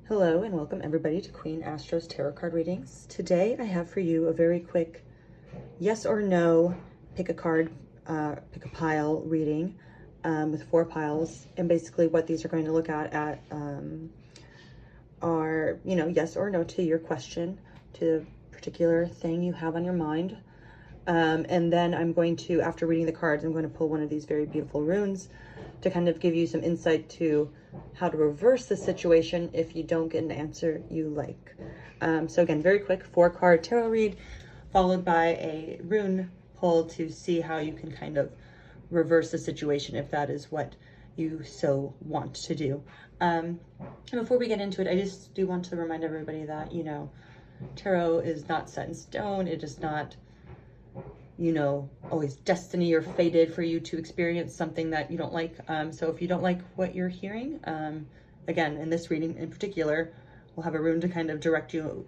Hello and welcome everybody to Queen Astro's Tarot Card Readings. Today I have for you a very quick yes or no, pick a card, pick a pile reading with 4 piles. And basically what these are going to look at are, yes or no to your question, to the particular thing you have on your mind. And then I'm going to, after reading the cards, I'm going to pull one of these very beautiful runes to kind of give you some insight to how to reverse the situation if you don't get an answer you like. So again, very quick 4-card tarot read, followed by a rune pull to see how you can kind of reverse the situation if that is what you so want to do. And before we get into it, I just do want to remind everybody that, tarot is not set in stone. It is not, always destiny or fated for you to experience something that you don't like. So if you don't like what you're hearing, again, in this reading in particular, we'll have a rune to kind of direct you,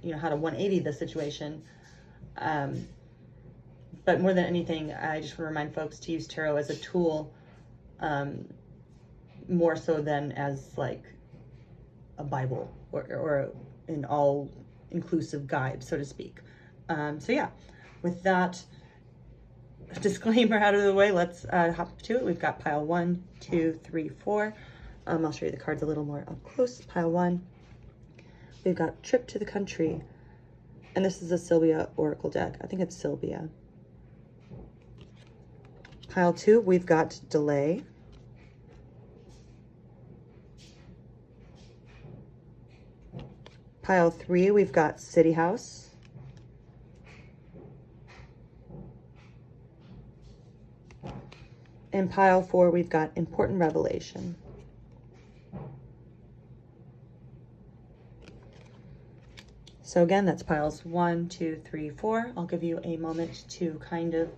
how to 180 the situation. But more than anything, I just want to remind folks to use tarot as a tool, more so than as like a Bible or an all-inclusive guide, so to speak. So yeah. With that disclaimer out of the way, let's hop to it. We've got pile 1, 2, 3, 4. I'll show you the cards a little more up close. Pile 1, we've got Trip to the Country. And this is a Sylvia Oracle deck. I think it's Sylvia. Pile 2, we've got Delay. Pile 3, we've got City House. In pile 4, we've got Important Revelation. So again, that's piles 1, 2, 3, 4. I'll give you a moment to kind of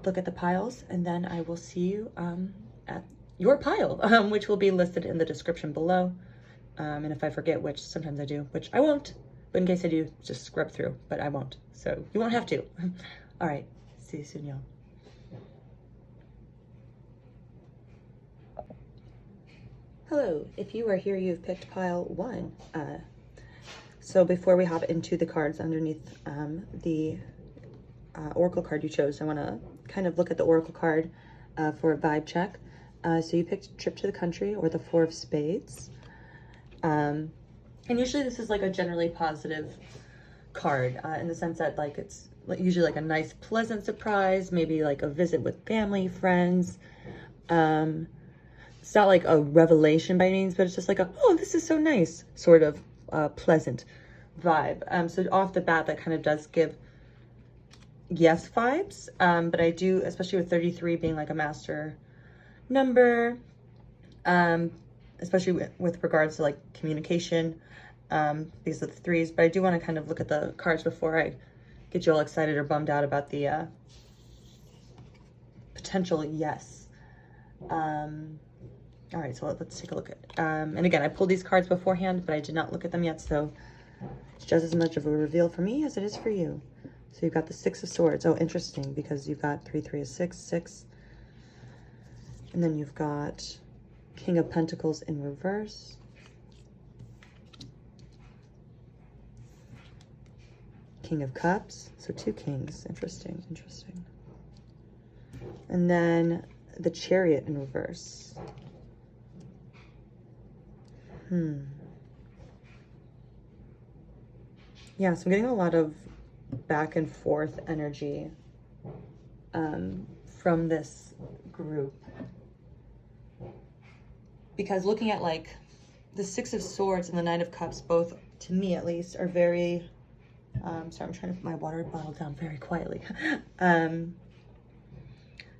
look at the piles, and then I will see you at your pile, which will be listed in the description below. And if I forget, which sometimes I do, which I won't, but in case I do, just scrub through, but I won't. So you won't have to. All right, see you soon, y'all. Hello, if you are here, you've picked pile 1. So before we hop into the cards underneath the Oracle card you chose, I want to kind of look at the Oracle card for a vibe check. So you picked Trip to the Country or the 4 of Spades. And usually this is like a generally positive card in the sense that like it's usually like a nice, pleasant surprise, maybe like a visit with family, friends. It's not like a revelation by any means, but it's just like a, oh, this is so nice, sort of pleasant vibe. So off the bat, that kind of does give yes vibes. But I do, especially with 33 being like a master number, especially with regards to like communication, because of the 3s. But I do want to kind of look at the cards before I get you all excited or bummed out about the potential yes. All right, so let's take a look at it. And again, I pulled these cards beforehand, but I did not look at them yet, so it's just as much of a reveal for me as it is for you. So you've got the 6 of Swords. Oh, interesting, because you've got 3, 3 of 6, 6. And then you've got King of Pentacles in reverse. King of Cups, so 2 kings. Interesting, interesting. And then the Chariot in reverse. Yeah, so I'm getting a lot of back and forth energy from this group. Because looking at like the 6 of Swords and the 9 of Cups, both to me at least, are very, sorry, I'm trying to put my water bottle down very quietly.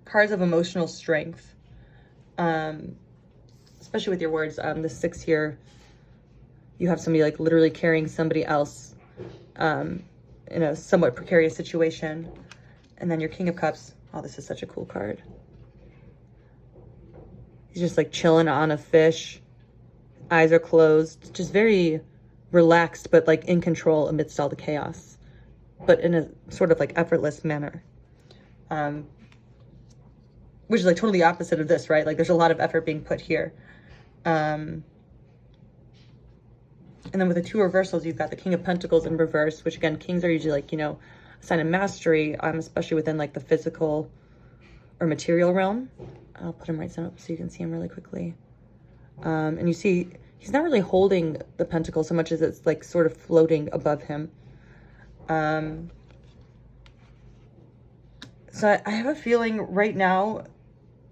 Cards of emotional strength. Especially with your words, the 6 here, you have somebody like literally carrying somebody else in a somewhat precarious situation. And then your King of Cups, oh, this is such a cool card. He's just like chilling on a fish, eyes are closed, just very relaxed, but like in control amidst all the chaos, but in a sort of like effortless manner. Which is like totally opposite of this, right? Like there's a lot of effort being put here. And then with the two reversals, you've got the King of Pentacles in reverse, which again, kings are usually like, you know, a sign of mastery, especially within like the physical or material realm. I'll put him right side up so you can see him really quickly. And you see, he's not really holding the pentacle so much as it's like sort of floating above him. So I have a feeling right now,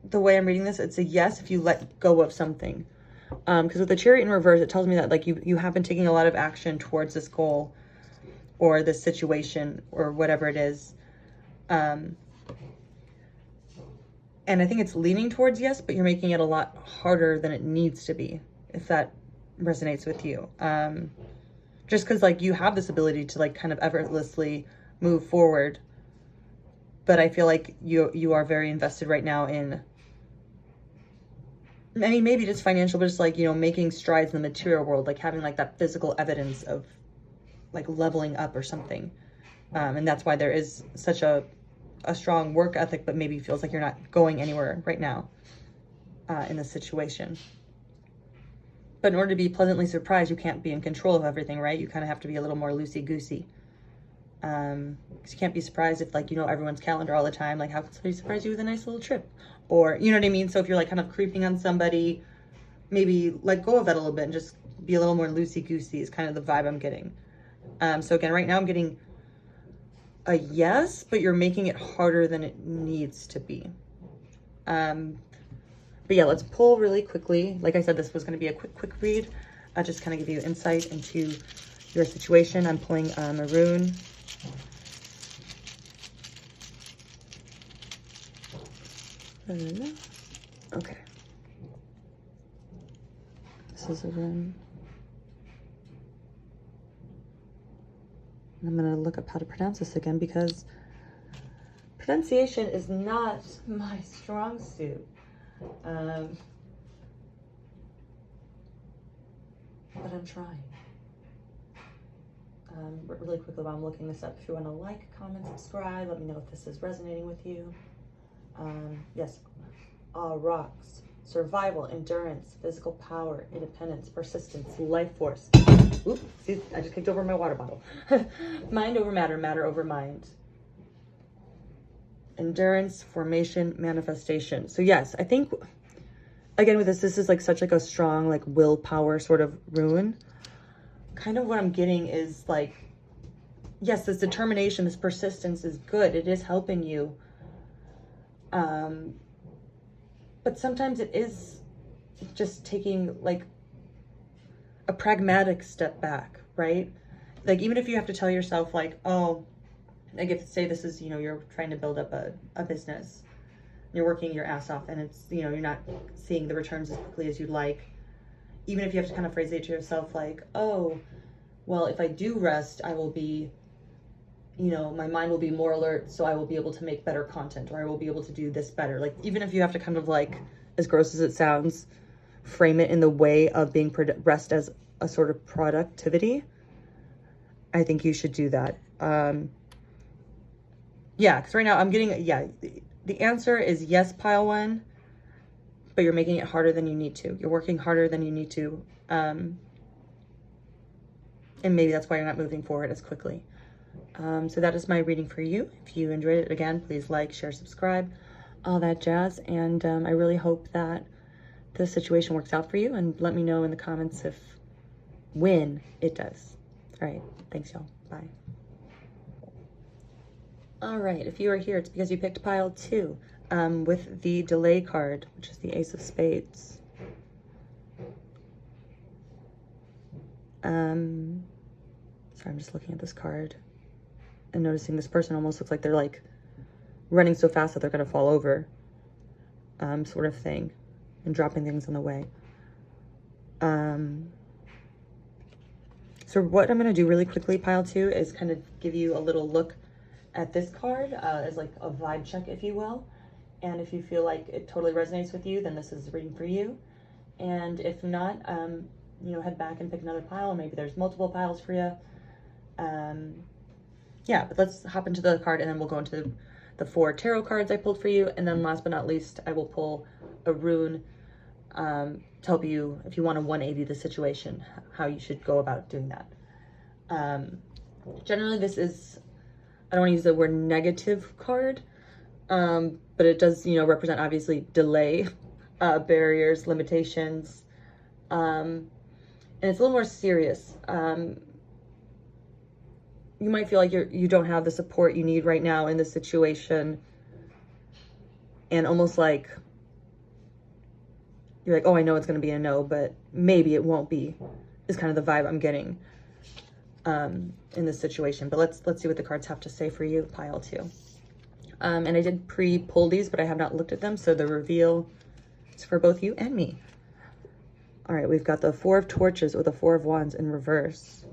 the way I'm reading this, it's a yes if you let go of something. Because with the Chariot in reverse, it tells me that like you have been taking a lot of action towards this goal or this situation or whatever it is. And I think it's leaning towards yes, but you're making it a lot harder than it needs to be, if that resonates with you. Just because like you have this ability to like kind of effortlessly move forward, but I feel like you are very invested right now in, I mean, maybe just financial, but just like, you know, making strides in the material world, like having like that physical evidence of like leveling up or something. And that's why there is such a strong work ethic, but maybe feels like you're not going anywhere right now in this situation. But in order to be pleasantly surprised, you can't be in control of everything, right? You kind of have to be a little more loosey-goosey. Because you can't be surprised if like, you know, everyone's calendar all the time. Like how could somebody surprise you with a nice little trip? Or, you know what I mean? So if you're like kind of creeping on somebody, maybe let go of that a little bit and just be a little more loosey-goosey is kind of the vibe I'm getting. So again, right now I'm getting a yes, but you're making it harder than it needs to be. But yeah, let's pull really quickly. Like I said, this was going to be a quick read. I'll just kind of give you insight into your situation. I'm pulling a rune. Okay. This is a rune. I'm going to look up how to pronounce this again because pronunciation is not my strong suit. But I'm trying. Really quickly while I'm looking this up, if you want to like, comment, subscribe, let me know if this is resonating with you. Yes, rocks, survival, endurance, physical power, independence, persistence, life force. Oops, see, I just kicked over my water bottle. Mind over matter, matter over mind. Endurance, formation, manifestation. So yes, I think, again, with this is like such like a strong like willpower sort of rune. Kind of what I'm getting is like, yes, this determination, this persistence is good. It is helping you. But sometimes it is just taking like a pragmatic step back, right? Like even if you have to tell yourself like, oh, like if say this is, you know, you're trying to build up a business, you're working your ass off and it's, you know, you're not seeing the returns as quickly as you'd like. Even if you have to kind of phrase it to yourself like, oh, well, if I do rest, I will be, you know, my mind will be more alert, so I will be able to make better content, or I will be able to do this better. Like, even if you have to kind of like, as gross as it sounds, frame it in the way of being rest as a sort of productivity, I think you should do that. Yeah, because right now I'm getting, yeah, the answer is yes, pile one, but you're making it harder than you need to. You're working harder than you need to. And maybe that's why you're not moving forward as quickly. So that is my reading for you. If you enjoyed it, again, please like, share, subscribe, all that jazz. And I really hope that this situation works out for you. And let me know in the comments when it does. All right. Thanks, y'all. Bye. All right. If you are here, it's because you picked pile 2 with the delay card, which is the Ace of Spades. Sorry, I'm just looking at this card and noticing this person almost looks like they're like running so fast that they're going to fall over, sort of thing, and dropping things on the way. So what I'm going to do really quickly, pile 2, is kind of give you a little look at this card as like a vibe check, if you will. And if you feel like it totally resonates with you, then this is the reading for you. And if not, you know, head back and pick another pile. Maybe there's multiple piles for you. Yeah, but let's hop into the card and then we'll go into the 4 tarot cards I pulled for you. And then last but not least, I will pull a rune to help you, if you want to 180 the situation, how you should go about doing that. Generally, this is, I don't want to use the word negative card, but it does, you know, represent obviously delay, barriers, limitations, and it's a little more serious. You might feel like you don't have the support you need right now in this situation, and almost like you're like, oh, I know it's going to be a no, but maybe it won't be, is kind of the vibe I'm getting in this situation. But let's see what the cards have to say for you, pile 2. And I did pre-pull these, but I have not looked at them, so the reveal is for both you and me. All right, we've got the 4 of Torches with the 4 of Wands in reverse.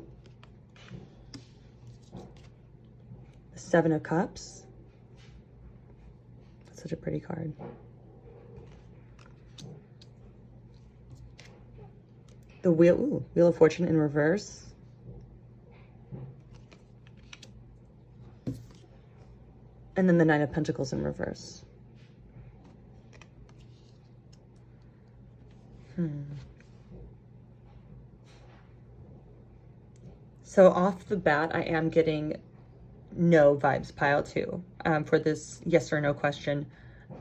The 7 of Cups. That's such a pretty card. The Wheel of Fortune in reverse. And then the 9 of Pentacles in reverse. So off the bat, I am getting no vibes, pile 2, for this yes or no question.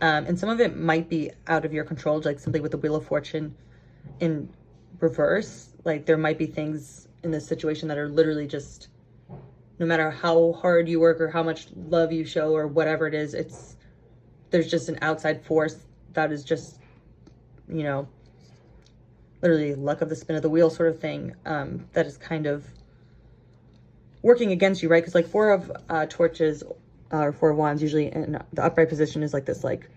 And some of it might be out of your control, like simply with the Wheel of Fortune in reverse. Like there might be things in this situation that are literally just, no matter how hard you work or how much love you show or whatever it is, there's just an outside force that is just, you know, literally luck of the spin of the wheel sort of thing, that is kind of working against you, right? Because like 4 of Torches or 4 of Wands usually in the upright position is like this like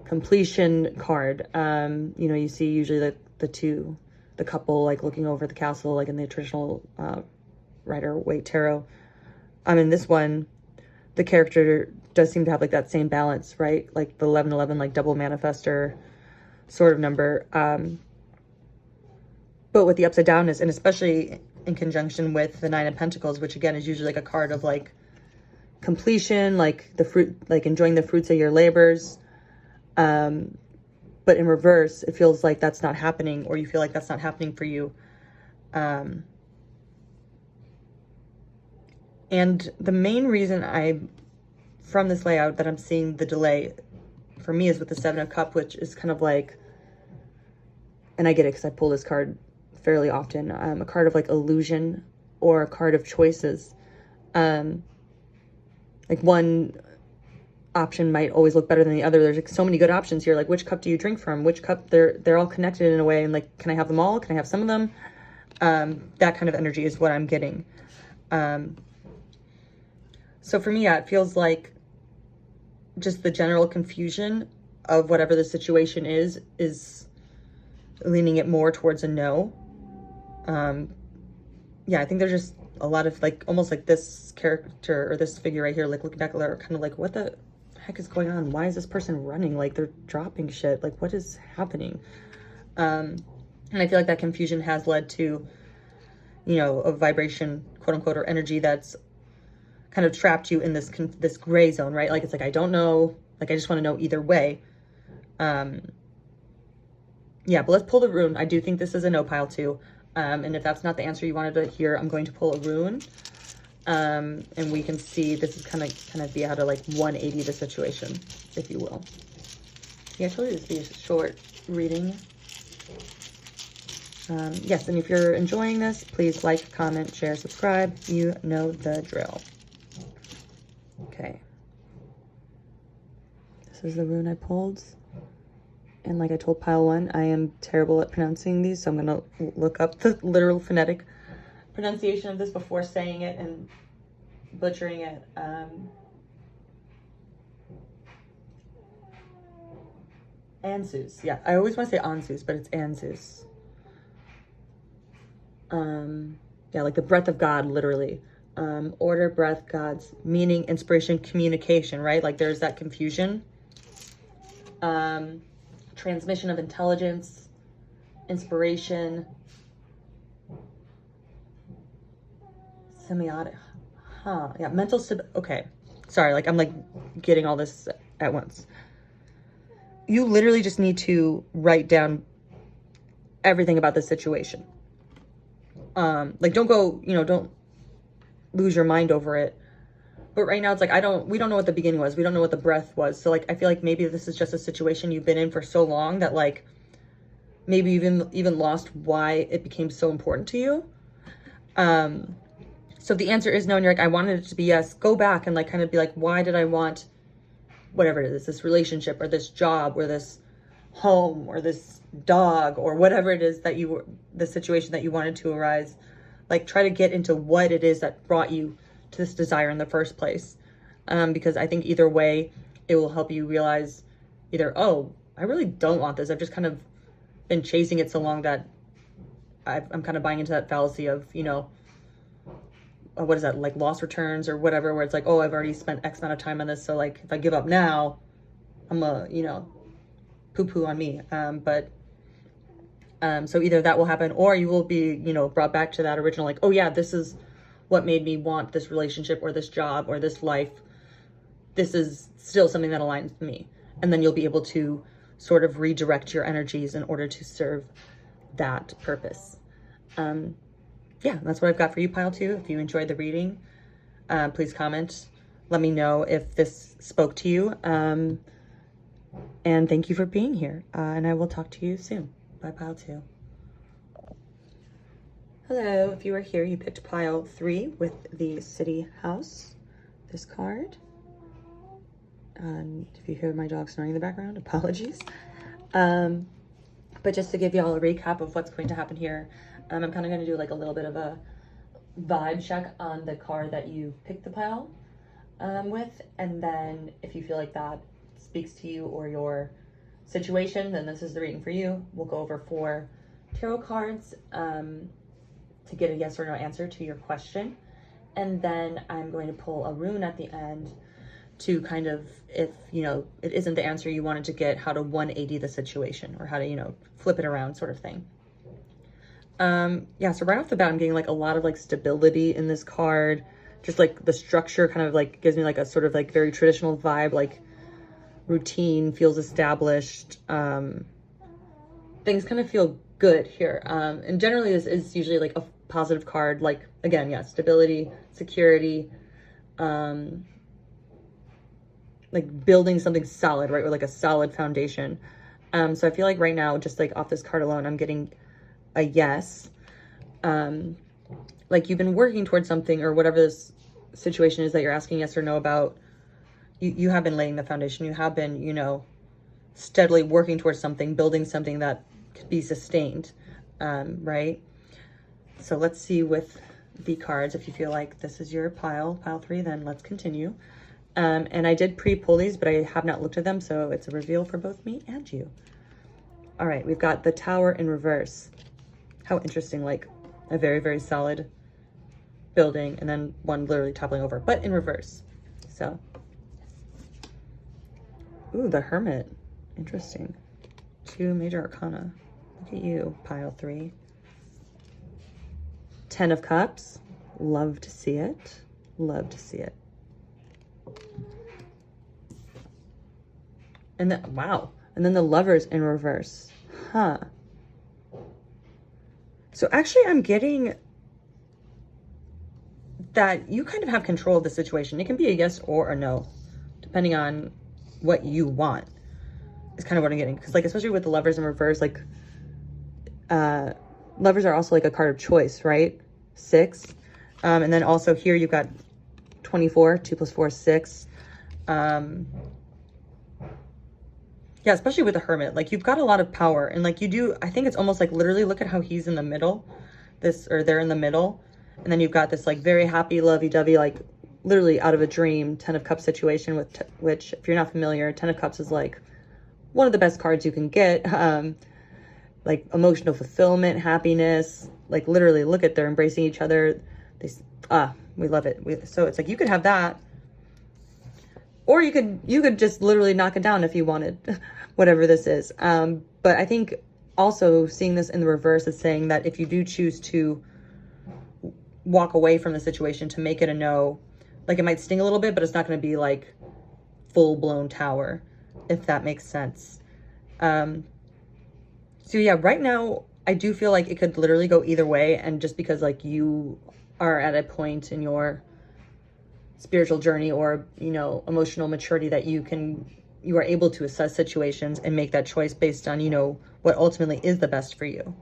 completion card. You know, you see usually the couple like looking over the castle, like in the traditional Rider-Waite tarot. In this one, the character does seem to have like that same balance, right? Like the 1111, like double manifestor sort of number. But with the upside downness, and especially in conjunction with the 9 of Pentacles, which again is usually like a card of like completion, like the fruit, like enjoying the fruits of your labors. But in reverse, it feels like that's not happening, or you feel like that's not happening for you. And the main reason from this layout that I'm seeing the delay for me is with the 7 of Cups, which is kind of like, and I get it because I pull this card fairly often, a card of like illusion or a card of choices. Like one option might always look better than the other. There's like so many good options here. Like which cup do you drink from? Which cup? They're all connected in a way. And like, can I have them all? Can I have some of them? That kind of energy is what I'm getting. So for me, yeah, it feels like just the general confusion of whatever the situation is leaning it more towards a no. Yeah, I think there's just a lot of like, almost like this character or this figure right here, like looking back, they're kind of like, what the heck is going on? Why is this person running? Like they're dropping shit. Like what is happening? And I feel like that confusion has led to, you know, a vibration, quote unquote, or energy that's kind of trapped you in this gray zone, right? Like, it's like, I don't know, like, I just want to know either way. Yeah, but let's pull the rune. I do think this is a no, pile 2. And if that's not the answer you wanted to hear, I'm going to pull a rune. And we can see, this is kind of be how to like 180 the situation, if you will. Yeah, I told you this would be a short reading. Yes, and if you're enjoying this, please like, comment, share, subscribe. You know the drill. Okay. This is the rune I pulled. And like I told pile 1, I am terrible at pronouncing these, so I'm going to look up the literal phonetic pronunciation of this before saying it and butchering it. Anzus. Yeah, I always want to say Anzus, but it's Anzus. Yeah, like the breath of God, literally. Order, breath, God's meaning, inspiration, communication, right? Like there's that confusion. Transmission of intelligence, inspiration, semiotic. Huh. Yeah, mental okay. Sorry, like I'm like getting all this at once. You literally just need to write down everything about the situation. Like, don't go, you know, don't lose your mind over it. But right now it's like, we don't know what the beginning was. We don't know what the breath was. So like, I feel like maybe this is just a situation you've been in for so long that like, maybe even lost why it became so important to you. So if the answer is no, and you're like, I wanted it to be yes, go back and like kind of be like, why did I want whatever it is, this relationship or this job or this home or this dog or whatever it is that the situation that you wanted to arise. Like, try to get into what it is that brought you to this desire in the first place. Because I think either way, it will help you realize either, oh, I really don't want this. I've just kind of been chasing it so long that I'm kind of buying into that fallacy of, you know, what is that, like loss returns or whatever, where it's like, oh, I've already spent X amount of time on this. So like, if I give up now, I'm you know, poo-poo on me. So either that will happen or you will be, you know, brought back to that original, like, oh yeah, this is what made me want this relationship or this job or this life. This is still something that aligns with me. And then you'll be able to sort of redirect your energies in order to serve that purpose. Yeah, that's what I've got for you, pile 2. If you enjoyed the reading, please comment. Let me know if this spoke to you. And thank you for being here. And I will talk to you soon. Bye, pile 2. Hello, if you are here, you picked pile 3 with the City House, this card. And if you hear my dog snoring in the background, apologies. But just to give you all a recap of what's going to happen here, I'm kind of going to do like a little bit of a vibe check on the card that you picked the pile with. And then if you feel like that speaks to you or your situation, then this is the reading for you. We'll go over 4 tarot cards to get a yes or no answer to your question. And then I'm going to pull a rune at the end to kind of, if, you know, it isn't the answer you wanted to get, how to 180 the situation or how to, you know, flip it around sort of thing. Yeah, so right off the bat, I'm getting like a lot of like stability in this card. Just like the structure kind of like gives me like a sort of like very traditional vibe, like routine, feels established. Things kind of feel good here. And generally this is usually like a positive card. Like, again, yeah, stability, security, like building something solid, right? With like a solid foundation. So I feel like right now, just like off this card alone, I'm getting a yes. Like you've been working towards something or whatever this situation is that you're asking yes or no about. You have been laying the foundation. You have been, you know, steadily working towards something, building something that could be sustained, right? So let's see with the cards. If you feel like this is your pile 3, then let's continue. And I did pre-pull these, but I have not looked at them, so it's a reveal for both me and you. All right, we've got the Tower in reverse. How interesting, like a very, very solid building and then one literally toppling over, but in reverse. So, ooh, the Hermit. Interesting. 2 major arcana. Look at you, pile 3. 10 of Cups. Love to see it. Love to see it. And then, wow. And then the Lovers in reverse. Huh. So actually I'm getting that you kind of have control of the situation. It can be a yes or a no, depending on what you want. Is kind of what I'm getting. Because like, especially with the Lovers in reverse, like, Lovers are also like a card of choice, right? 6. And then also here you've got 24, 2 + 4 is 6. Yeah, especially with the Hermit, like you've got a lot of power and like you do, I think it's almost like literally look at how he's in the middle, they're in the middle. And then you've got this like very happy, lovey-dovey, like literally out of a dream 10 of Cups situation with, which if you're not familiar, 10 of Cups is like one of the best cards you can get. Like emotional fulfillment, happiness, like literally look at they're embracing each other. We love it. So it's like you could have that. Or you could just literally knock it down if you wanted, whatever this is. But I think also seeing this in the reverse is saying that if you do choose to walk away from the situation to make it a no, like it might sting a little bit, but it's not going to be like full-blown tower, if that makes sense. So yeah, right now I do feel like it could literally go either way. And just because like you are at a point in your spiritual journey or, you know, emotional maturity that you are able to assess situations and make that choice based on, you know, what ultimately is the best for you.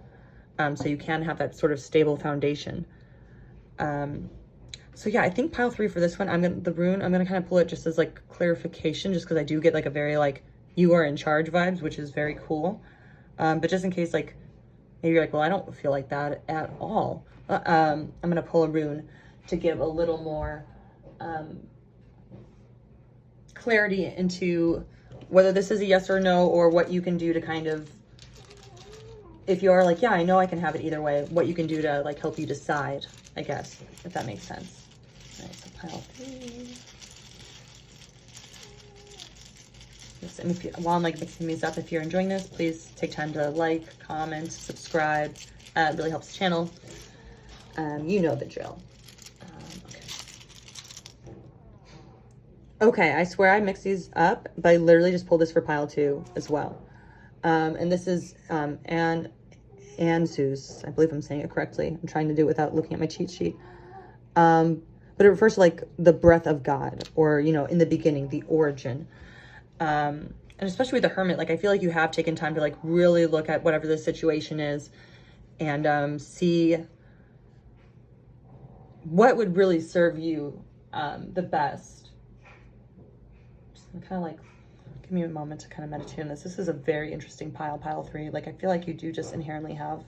So you can have that sort of stable foundation. So yeah, I think pile 3 for this one, the rune, I'm gonna kind of pull it just as like clarification, just because I do get like a very like you are in charge vibes, which is very cool. But just in case like maybe you're like, well, I don't feel like that at all. I'm gonna pull a rune to give a little more clarity into whether this is a yes or no, or what you can do to kind of, if you are like, yeah, I know I can have it either way, what you can do to like help you decide, I guess, if that makes sense. All right, so pile 3. Yes, and while I'm like mixing these up, if you're enjoying this, please take time to like, comment, subscribe. It really helps the channel. You know the drill. Okay, I swear I mixed these up, but I literally just pulled this for pile 2 as well. And this is Zeus. I believe I'm saying it correctly. I'm trying to do it without looking at my cheat sheet. But it refers to like the breath of God, or, you know, in the beginning, the origin. And especially with the Hermit, like I feel like you have taken time to like really look at whatever the situation is and see what would really serve you the best. Kind of like, give me a moment to kind of meditate on this. This is a very interesting pile 3. Like I feel like you do just inherently have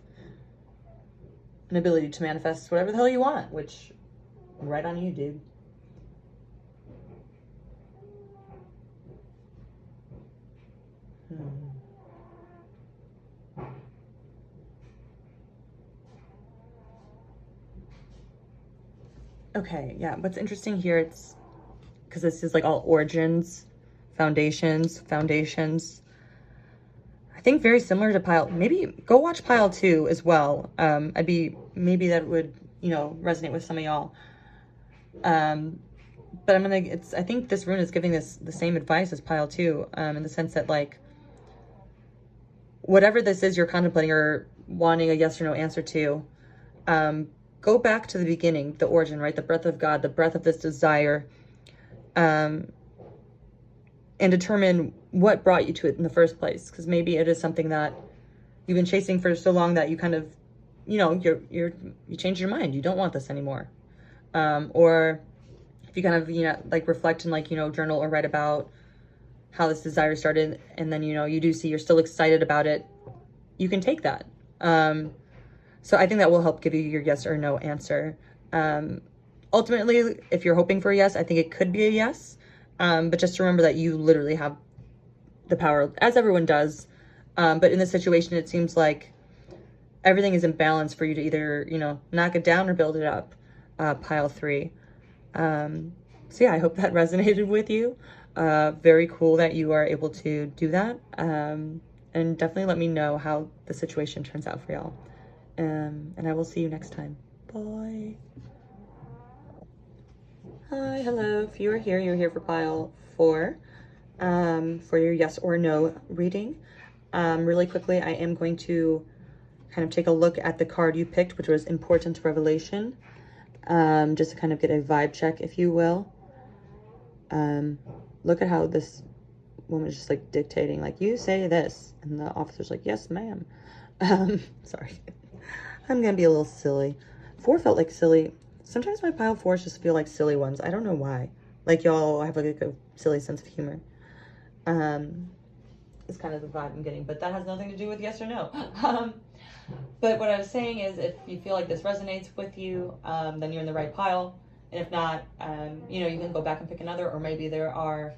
an ability to manifest whatever the hell you want, which right on you, dude. Okay, yeah, what's interesting here, it's because this is like all origins, foundations. I think very similar to pile, maybe go watch pile 2 as well. Maybe that would, you know, resonate with some of y'all. But I think this rune is giving this the same advice as pile 2, in the sense that like, whatever this is you're contemplating or wanting a yes or no answer to, go back to the beginning, the origin, right? The breath of God, the breath of this desire, and determine what brought you to it in the first place. Because maybe it is something that you've been chasing for so long that you kind of, you know, you change your mind. You don't want this anymore. Or if you kind of, you know, like reflect and like, you know, journal or write about how this desire started, and then, you know, you do see you're still excited about it, you can take that. So I think that will help give you your yes or no answer. Ultimately, if you're hoping for a yes, I think it could be a yes. But just remember that you literally have the power, as everyone does. But in this situation, it seems like everything is in balance for you to either, you know, knock it down or build it up, pile 3. So yeah, I hope that resonated with you. Very cool that you are able to do that. And definitely let me know how the situation turns out for y'all. And I will see you next time. Bye. Hi, hello. If you are here, you're here for pile 4, for your yes or no reading. Really quickly, I am going to kind of take a look at the card you picked, which was Important Revelation, just to kind of get a vibe check, if you will. Look at how this woman is just like dictating, like, you say this, and the officer's like, yes, ma'am. Sorry. I'm gonna be a little silly. 4 felt like silly. Sometimes my pile 4s just feel like silly ones. I don't know why. Like, y'all have like a silly sense of humor. It's kind of the vibe I'm getting, but that has nothing to do with yes or no. But what I was saying is, if you feel like this resonates with you, then you're in the right pile. And if not, you know, you can go back and pick another, or maybe there are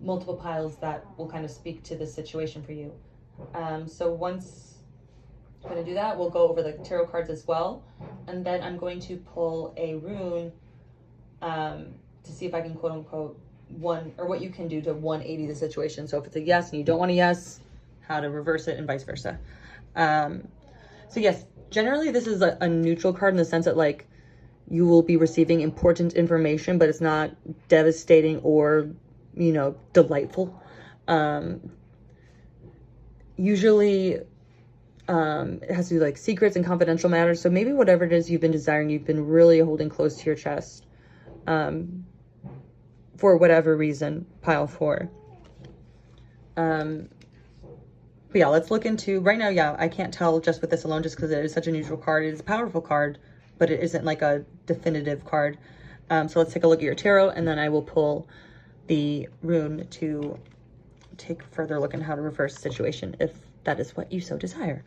multiple piles that will kind of speak to this situation for you. So once I'm going to do that, we'll go over the tarot cards as well. And then I'm going to pull a rune to see if I can quote unquote what you can do to 180 the situation. So if it's a yes and you don't want a yes, how to reverse it, and vice versa. So yes, generally this is a neutral card in the sense that like you will be receiving important information, but it's not devastating or, you know, delightful. Usually It has to do like secrets and confidential matters. So maybe whatever it is you've been desiring, you've been really holding close to your chest, for whatever reason, pile 4. But yeah, let's look into right now. Yeah, I can't tell just with this alone, just because it is such a neutral card. It is a powerful card, but it isn't like a definitive card. So let's take a look at your tarot, and then I will pull the rune to take a further look at how to reverse the situation, if that is what you so desire.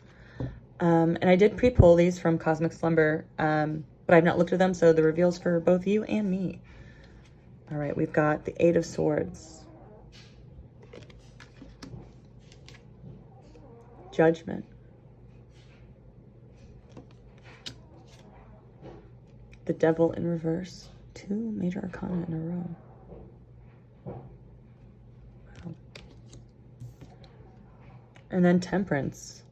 And I did pre-pull these from Cosmic Slumber, but I've not looked at them, so the reveal's for both you and me. All right, we've got the 8 of Swords, Judgment, the Devil in reverse, 2 major arcana in a row. Wow. And then Temperance,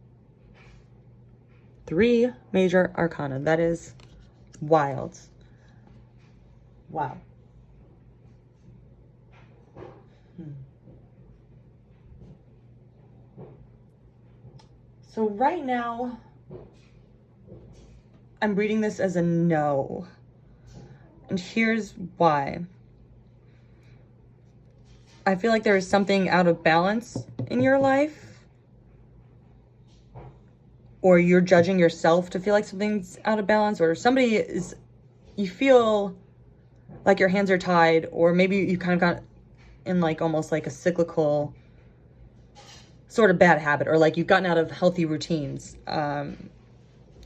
3 major arcana. That is wild. Wow. So right now, I'm reading this as a no. And here's why. I feel like there is something out of balance in your life, or you're judging yourself to feel like something's out of balance, or somebody is, you feel like your hands are tied, or maybe you kind of got in like almost like a cyclical sort of bad habit, or like you've gotten out of healthy routines, or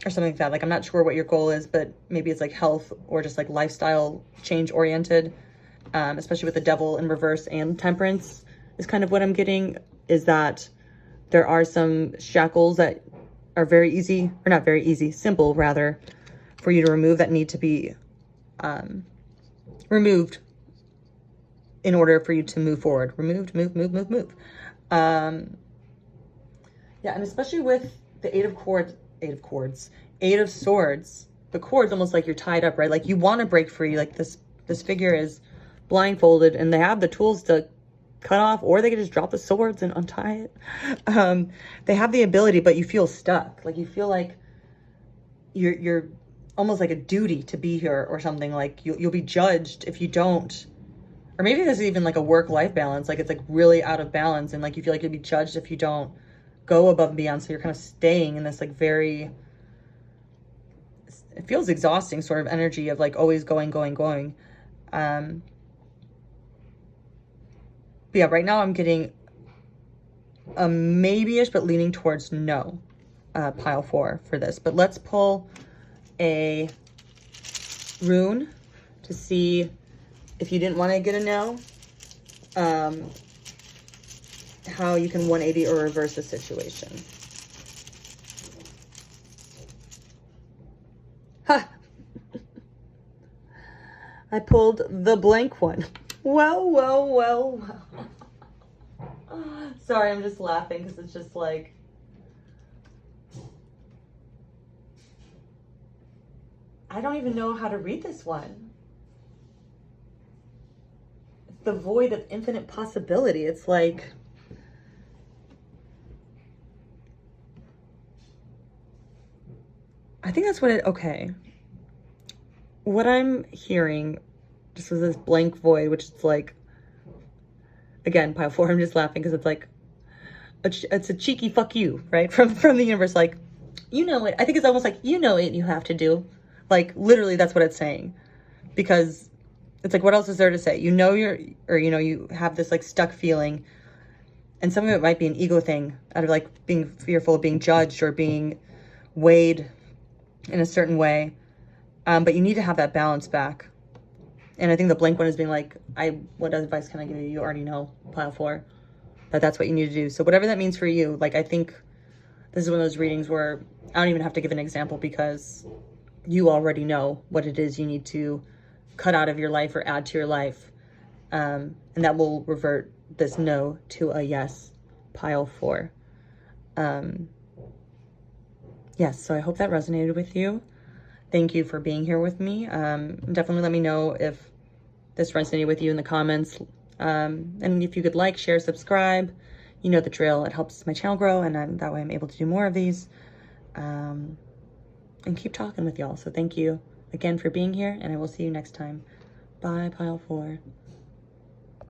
something like that. Like, I'm not sure what your goal is, but maybe it's like health or just like lifestyle change oriented, especially with the Devil in reverse and Temperance is kind of what I'm getting, is that there are some shackles that are very easy, or not very easy, simple rather, for you to remove, that need to be removed in order for you to move forward. Removed, move. Yeah, and especially with the 8 of Swords, the cord's almost like you're tied up, right? Like you want to break free. Like this figure is blindfolded, and they have the tools to cut off, or they could just drop the swords and untie it. They have the ability, but you feel stuck. Like you feel like you're almost like a duty to be here or something. Like you'll be judged if you don't. Or maybe there's even like a work-life balance. Like it's like really out of balance, and like you feel like you'll be judged if you don't go above and beyond. So you're kind of staying in this like very, it feels exhausting sort of energy of like always going. But yeah, right now I'm getting a maybe-ish, but leaning towards no, pile 4 for this. But let's pull a rune to see if you didn't want to get a no, how you can 180 or reverse the situation. Ha! I pulled the blank one. Well. Sorry, I'm just laughing because it's just like, I don't even know how to read this one. It's the void of infinite possibility. It's like, I think that's what it, okay. What I'm hearing just was this blank void, which is like, again, pile 4, I'm just laughing because it's like, it's a cheeky fuck you, right? From the universe, like, you know it. I think it's almost like, you know it, you have to do. Like, literally, that's what it's saying. Because it's like, what else is there to say? You know you have this like stuck feeling. And some of it might be an ego thing, out of like being fearful of being judged or being weighed in a certain way. But you need to have that balance back. And I think the blank one is being like, what advice can I give you? You already know, pile 4, that that's what you need to do. So whatever that means for you, like, I think this is one of those readings where I don't even have to give an example because you already know what it is you need to cut out of your life or add to your life. And that will revert this no to a yes, pile 4. Yes, so I hope that resonated with you. Thank you for being here with me. Definitely let me know if this resonated with you in the comments. And if you could like, share, subscribe, you know the drill. It helps my channel grow, and that way I'm able to do more of these. and keep talking with y'all. So thank you again for being here, and I will see you next time. Bye, pile 4.